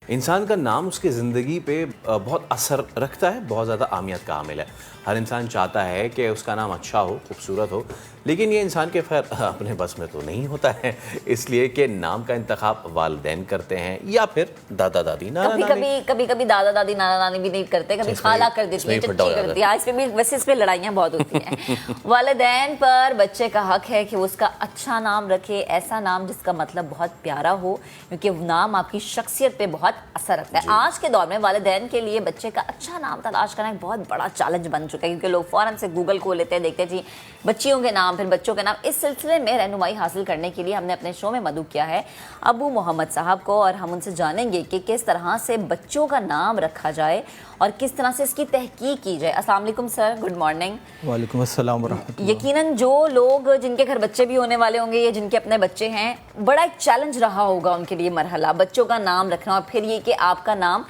انسان کا نام اس کی زندگی پہ بہت اثر رکھتا ہے، بہت زیادہ اہمیت کا حامل ہے۔ ہر انسان چاہتا ہے کہ اس کا نام اچھا ہو، خوبصورت ہو، لیکن یہ انسان کے خیر اپنے بس میں تو نہیں ہوتا ہے، اس لیے کہ نام کا انتخاب والدین کرتے ہیں یا پھر دادا دادی، نانا نانی۔ کبھی دادا دادی نانا نانی بھی نہیں کرتے، کبھی خالہ کر دیتی ہے، چچی کرتی ہے۔ اس پہ بھی ویسے اس پہ لڑائیاں بہت ہوتی ہیں۔ والدین پر بچے کا حق ہے کہ وہ اس کا اچھا نام رکھے، ایسا نام جس کا مطلب بہت پیارا ہو، کیونکہ وہ نام آپ کی شخصیت پہ بہت اثر رکھتا ہے۔ آج کے دور میں والدین کے لیے بچے کا اچھا نام تلاش کرنا ایک بہت بڑا چیلنج بن چکا ہے، کیونکہ لوگ فوراً سے گوگل کھول لیتے ہیں، دیکھتے ہیں جی بچیوں کے نام، پھر بچوں کے نام۔ اس سلسلے میں رہنمائی حاصل کرنے کے لیے ہم نے اپنے شو میں مدعو کیا ہے ابو محمد صاحب کو، اور ہم ان سے جانیں گے کہ کس طرح سے بچوں کا نام رکھا جائے اور کس طرح سے اس کی تحقیق کی جائے۔ السلام علیکم سر، گڈ مارننگ۔ وعلیکم السلام ورحمۃ اللہ۔ یقیناً جو لوگ جن کے گھر بچے بھی ہونے والے ہوں گے یا جن کے اپنے بچے ہیں، بڑا ایک چیلنج رہا ہوگا ان کے لیے مرحلہ بچوں کا نام رکھنا، اور پھر یہ کہ آپ کا نام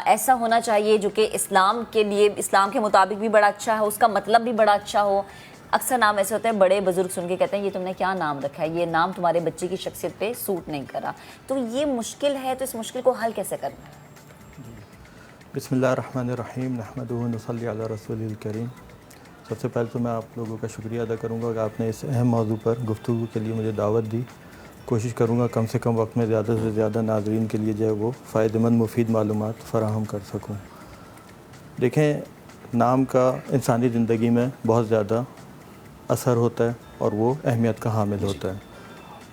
ایسا ہونا چاہیے جو کہ اسلام کے لیے، اسلام کے مطابق بھی بڑا اچھا ہو، اس کا مطلب بھی بڑا اچھا ہو۔ اکثر نام ایسے ہوتے ہیں بڑے بزرگ سن کے کہتے ہیں یہ تم نے کیا نام رکھا ہے، یہ نام تمہارے بچے کی شخصیت پہ سوٹ نہیں کرا، تو یہ مشکل ہے، تو اس مشکل کو حل کیسے کرنا ہے؟ بسم اللہ الرحمن الرحیم، نحمدہ و نصلی علی رسول الکریم۔ سب سے پہلے تو میں آپ لوگوں کا شکریہ ادا کروں گا کہ آپ نے اس اہم موضوع پر گفتگو کے لیے مجھے دعوت دی۔ کوشش کروں گا کم سے کم وقت میں زیادہ سے زیادہ ناظرین کے لیے جو ہے وہ فائدہ مند مفید معلومات فراہم کر سکوں۔ دیکھیں، نام کا انسانی زندگی میں بہت زیادہ اثر ہوتا ہے اور وہ اہمیت کا حامل ہوتا ہے،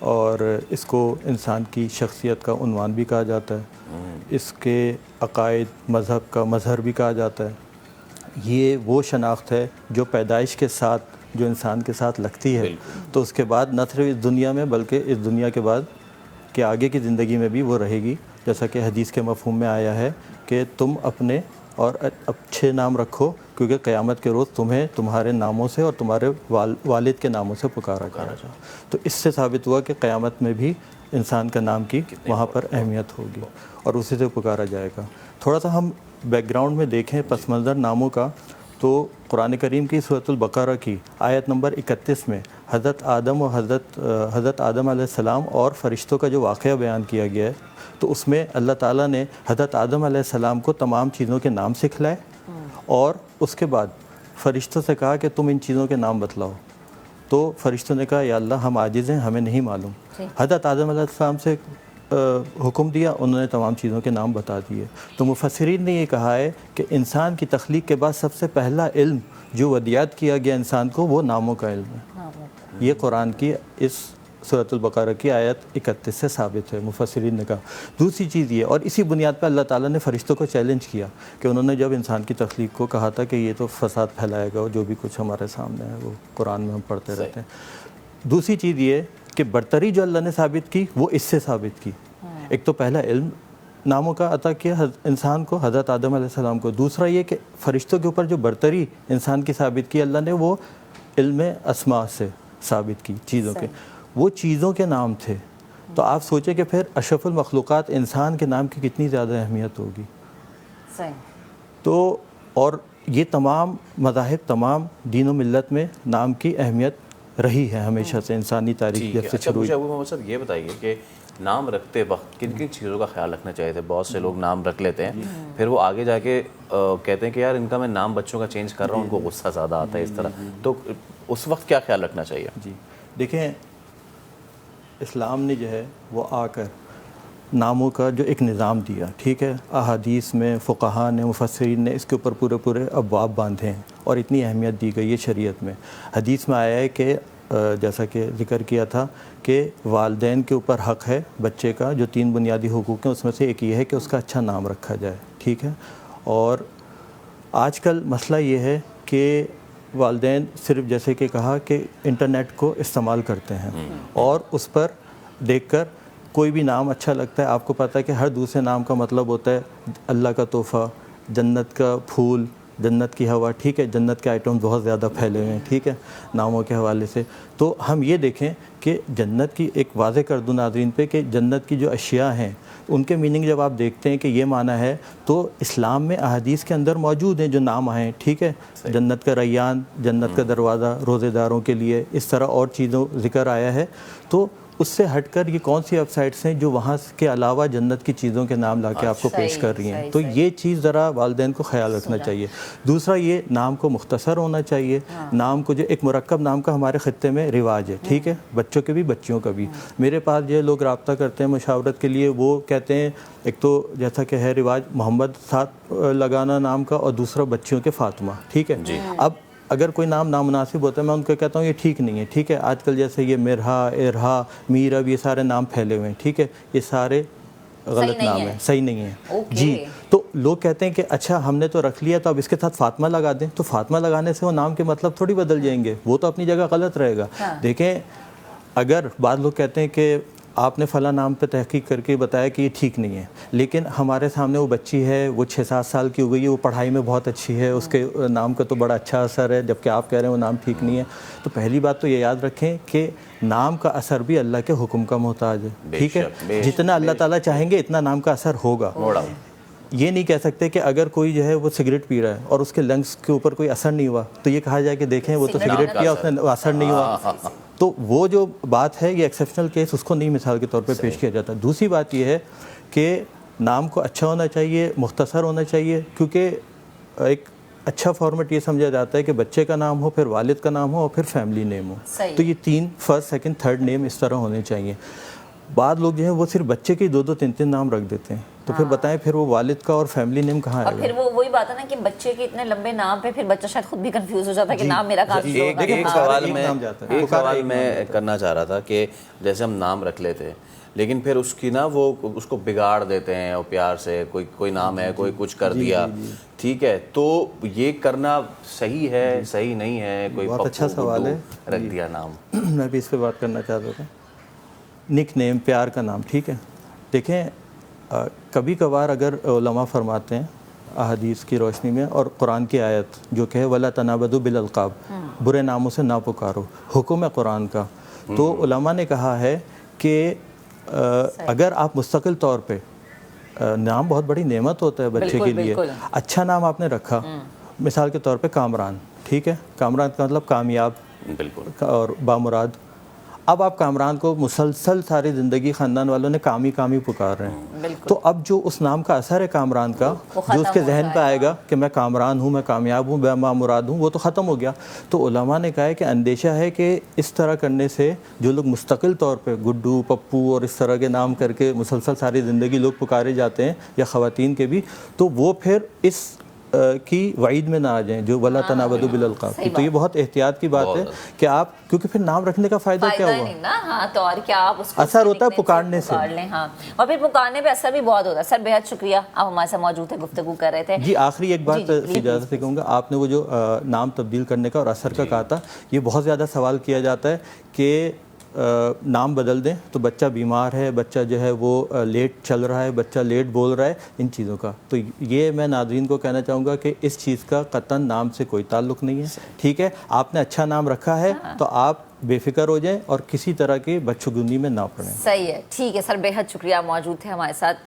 اور اس کو انسان کی شخصیت کا عنوان بھی کہا جاتا ہے، اس کے عقائد مذہب کا مظہر بھی کہا جاتا ہے۔ یہ وہ شناخت ہے جو پیدائش کے ساتھ جو انسان کے ساتھ لگتی ہے، تو اس کے بعد نہ صرف اس دنیا میں بلکہ اس دنیا کے بعد کہ آگے کی زندگی میں بھی وہ رہے گی، جیسا کہ حدیث کے مفہوم میں آیا ہے کہ تم اپنے اور اچھے نام رکھو، کیونکہ قیامت کے روز تمہیں تمہارے ناموں سے اور تمہارے والد کے ناموں سے پکارا جائے گا۔ تو اس سے ثابت ہوا کہ قیامت میں بھی انسان کا نام کی وہاں پر اہمیت ہوگی اور اسی سے پکارا جائے گا۔ تھوڑا سا ہم بیک گراؤنڈ میں دیکھیں پس منظر ناموں کا، تو قرآن کریم کی سورۃ البقرہ کی آیت نمبر 31 میں حضرت آدم و حضرت آدم علیہ السلام اور فرشتوں کا جو واقعہ بیان کیا گیا ہے، تو اس میں اللہ تعالیٰ نے حضرت آدم علیہ السلام کو تمام چیزوں کے نام سکھلائے اور اس کے بعد فرشتوں سے کہا کہ تم ان چیزوں کے نام بتلاؤ۔ تو فرشتوں نے کہا یا اللہ ہم عاجز ہیں، ہمیں نہیں معلوم۔ حضرت آدم علیہ السلام سے حکم دیا، انہوں نے تمام چیزوں کے نام بتا دیے۔ تو مفسرین نے یہ کہا ہے کہ انسان کی تخلیق کے بعد سب سے پہلا علم جو ودیعت کیا گیا انسان کو، وہ ناموں کا علم ہے۔ یہ قرآن کی اس سورۃ البقرہ کی آیت 31 سے ثابت ہے، مفسرین نے کہا۔ دوسری چیز یہ، اور اسی بنیاد پر اللہ تعالیٰ نے فرشتوں کو چیلنج کیا کہ انہوں نے جب انسان کی تخلیق کو کہا تھا کہ یہ تو فساد پھیلائے گا، جو بھی کچھ ہمارے سامنے ہے وہ قرآن میں ہم پڑھتے رہتے ہیں۔ دوسری چیز یہ کہ برتری جو اللہ نے ثابت کی وہ اس سے ثابت کی۔ ایک تو پہلا علم ناموں کا عطا کیا انسان کو، حضرت آدم علیہ السلام کو۔ دوسرا یہ کہ فرشتوں کے اوپر جو برتری انسان کی ثابت کی اللہ نے، وہ علم اسماء سے ثابت کی چیزوں کے، وہ چیزوں کے نام تھے۔ تو آپ سوچیں کہ پھر اشرف المخلوقات انسان کے نام کی کتنی زیادہ اہمیت ہوگی۔ تو اور یہ تمام مذاہب، تمام دین و ملت میں نام کی اہمیت رہی ہے ہمیشہ سے، انسانی تاریخ جب سے شروع ہوئی۔ ابو محمد صاحب یہ بتائیے کہ نام رکھتے وقت کن کن چیزوں کا خیال رکھنا چاہیے تھے؟ بہت سے لوگ نام رکھ لیتے ہیں، پھر وہ آگے جا کے کہتے ہیں کہ یار ان کا میں نام بچوں کا چینج کر رہا ہوں، ان کو غصہ زیادہ آتا ہے اس طرح، تو اس وقت کیا خیال رکھنا چاہیے؟ جی دیکھیں، اسلام نے جو ہے وہ آ کر ناموں کا جو ایک نظام دیا، ٹھیک ہے، احادیث میں فقہاء نے، مفسرین نے اس کے اوپر پورے ابواب باندھے ہیں اور اتنی اہمیت دی گئی ہے شریعت میں۔ حدیث میں آیا ہے کہ جیسا کہ ذکر کیا تھا کہ والدین کے اوپر حق ہے بچے کا، جو 3 بنیادی حقوق ہیں اس میں سے ایک یہ ہے کہ اس کا اچھا نام رکھا جائے، ٹھیک ہے۔ اور آج کل مسئلہ یہ ہے کہ والدین صرف جیسے کہ کہا کہ انٹرنیٹ کو استعمال کرتے ہیں اور اس پر دیکھ کر کوئی بھی نام اچھا لگتا ہے۔ آپ کو پتہ ہے کہ ہر دوسرے نام کا مطلب ہوتا ہے اللہ کا تحفہ، جنت کا پھول، جنت کی ہوا، ٹھیک ہے، جنت کے آئٹم بہت زیادہ پھیلے ہوئے ہیں، ٹھیک ہے، ناموں کے حوالے سے۔ تو ہم یہ دیکھیں کہ جنت کی ایک واضح کر دوں ناظرین پہ کہ جنت کی جو اشیاء ہیں ان کے میننگ جب آپ دیکھتے ہیں کہ یہ معنی ہے، تو اسلام میں احادیث کے اندر موجود ہیں جو نام آئے ہیں، ٹھیک ہے، جنت کا ریان، جنت کا دروازہ روزے داروں کے لیے، اس طرح اور چیزوں ذکر آیا ہے۔ تو اس سے ہٹ کر یہ کون سی ویب سائٹس ہیں جو وہاں کے علاوہ جنت کی چیزوں کے نام لا کے آپ کو پیش کر رہی ہیں. تو یہ چیز ذرا والدین کو خیال رکھنا چاہیے. دوسرا یہ نام کو مختصر ہونا چاہیے. نام کو جو ایک مرکب نام کا ہمارے خطے میں رواج ہے, ٹھیک ہے, بچوں کے بھی بچیوں کا بھی. میرے پاس جو لوگ رابطہ کرتے ہیں مشاورت کے لیے, وہ کہتے ہیں ایک تو جیسا کہ ہے رواج محمد ساتھ لگانا نام کا, اور دوسرا بچیوں کے فاطمہ, ٹھیک ہے. اب اگر کوئی نام نامناسب ہوتا ہے میں ان کو کہتا ہوں یہ ٹھیک نہیں ہے, ٹھیک ہے. آج کل جیسے یہ مرہا, ارہا, میرب, یہ سارے نام پھیلے ہوئے ہیں, ٹھیک ہے, یہ سارے غلط نام ہیں, صحیح نہیں ہیں جی. تو لوگ کہتے ہیں کہ اچھا ہم نے تو رکھ لیا تو اب اس کے ساتھ فاطمہ لگا دیں. تو فاطمہ لگانے سے وہ نام کے مطلب تھوڑی بدل جائیں گے, وہ تو اپنی جگہ غلط رہے گا. دیکھیں اگر بعض لوگ کہتے ہیں کہ آپ نے فلاں نام پہ تحقیق کر کے بتایا کہ یہ ٹھیک نہیں ہے, لیکن ہمارے سامنے وہ بچی ہے, وہ 6-7 سال کی ہو گئی ہے, وہ پڑھائی میں بہت اچھی ہے, اس کے نام کا تو بڑا اچھا اثر ہے, جبکہ آپ کہہ رہے ہیں وہ نام ٹھیک نہیں ہے. تو پہلی بات تو یہ یاد رکھیں کہ نام کا اثر بھی اللہ کے حکم کا محتاج ہے, ٹھیک ہے. جتنا اللہ تعالیٰ چاہیں گے اتنا نام کا اثر ہوگا. یہ نہیں کہہ سکتے کہ اگر کوئی جو ہے وہ سگریٹ پی رہا ہے اور اس کے لنگس کے اوپر کوئی اثر نہیں ہوا تو یہ کہا جائے کہ دیکھیں وہ تو سگریٹ پیا, اس میں اثر نہیں ہوا. تو وہ جو بات ہے یہ ایکسیپشنل کیس, اس کو نہیں مثال کے طور پہ پیش کیا جاتا. دوسری بات یہ ہے کہ نام کو اچھا ہونا چاہیے, مختصر ہونا چاہیے, کیونکہ ایک اچھا فارمیٹ یہ سمجھا جاتا ہے کہ بچے کا نام ہو, پھر والد کا نام ہو, اور پھر فیملی نیم ہو. تو یہ 3 فرسٹ سیکنڈ تھرڈ نیم اس طرح ہونے چاہیے. بعض لوگ جو ہیں وہ صرف بچے کے 2-2 3-3 نام رکھ دیتے ہیں. تو پھر بتائیں پھر وہ والد کا اور فیملی نیم کہاں آئے گا؟ اور پھر وہ وہی بات ہے نا کہ بچے کے اتنے لمبے نام پہ پھر بچہ شاید خود بھی کنفیوز ہو جاتا ہے کہ نام میرا کہاں سے ہوگا. ایک سوال میں کرنا چاہ رہا تھا کہ جیسے ہم نام رکھ لیتے لیکن پھر اس کی نا وہ اس کو بگاڑ دیتے ہیں اور پیار سے کوئی نام ہے, کوئی کچھ کر دیا, ٹھیک ہے, تو یہ کرنا صحیح ہے صحیح نہیں ہے؟ کوئی بہت اچھا سوال ہے, رکھ دیا نام. میں بھی اس پہ بات کرنا چاہتا تھا. نک نیم, پیار کا نام, ٹھیک ہے. دیکھیں کبھی کبھار اگر علماء فرماتے ہیں احادیث کی روشنی میں اور قرآن کی آیت جو کہ وَلَا تَنَابَذُوا بِالْأَلْقَابِ, برے ناموں سے نہ پکارو, حکم ہے قرآن کا. تو علماء نے کہا ہے کہ اگر آپ مستقل طور پہ, نام بہت بڑی نعمت ہوتا ہے بچے کے لیے, اچھا نام آپ نے رکھا, مثال کے طور پہ کامران, ٹھیک ہے, کامران کا مطلب کامیاب بالکل اور بامراد. اب آپ کامران کو مسلسل ساری زندگی خاندان والوں نے کامی کامی پکار رہے ہیں, تو اب جو اس نام کا اثر ہے کامران کا, جو اس کے ذہن پہ آئے گا کہ میں کامران ہوں, میں کامیاب ہوں, میں بامراد ہوں, وہ تو ختم ہو گیا. تو علماء نے کہا ہے کہ اندیشہ ہے کہ اس طرح کرنے سے جو لوگ مستقل طور پہ گڈو, پپو اور اس طرح کے نام کر کے مسلسل ساری زندگی لوگ پکارے جاتے ہیں, یا خواتین کے بھی, تو وہ پھر اس کی وعید میں نہ آ جائیں جو وَلَا تَنَابَذُوا بِالْأَلْقَابِ. تو یہ بہت احتیاط کی بات ہے کہ آپ, کیونکہ پھر نام رکھنے کا فائدہ کیا ہوا, ہاں, تو اور کیا آپ اس کو اثر ہوتا ہے پکارنے سے. ہاں, اور پھر پکارنے پہ اثر بھی بہت ہوتا ہے. سر بہت شکریہ, آپ ہمارے ساتھ موجود تھے, گفتگو کر رہے تھے. جی آخری ایک بات اجازت سے کہوں گا, آپ نے وہ جو نام تبدیل کرنے کا اور اثر کا کہا تھا, یہ بہت زیادہ سوال کیا جاتا ہے کہ نام بدل دیں تو بچہ بیمار ہے, بچہ جو ہے وہ لیٹ چل رہا ہے, بچہ لیٹ بول رہا ہے, ان چیزوں کا. تو یہ میں ناظرین کو کہنا چاہوں گا کہ اس چیز کا قطعاً نام سے کوئی تعلق نہیں ہے, ٹھیک ہے. آپ نے اچھا نام رکھا ہے تو آپ بے فکر ہو جائیں اور کسی طرح کی بدشگونی میں نہ پڑیں. صحیح ہے, ٹھیک ہے سر, بے حد شکریہ, موجود تھے ہمارے ساتھ.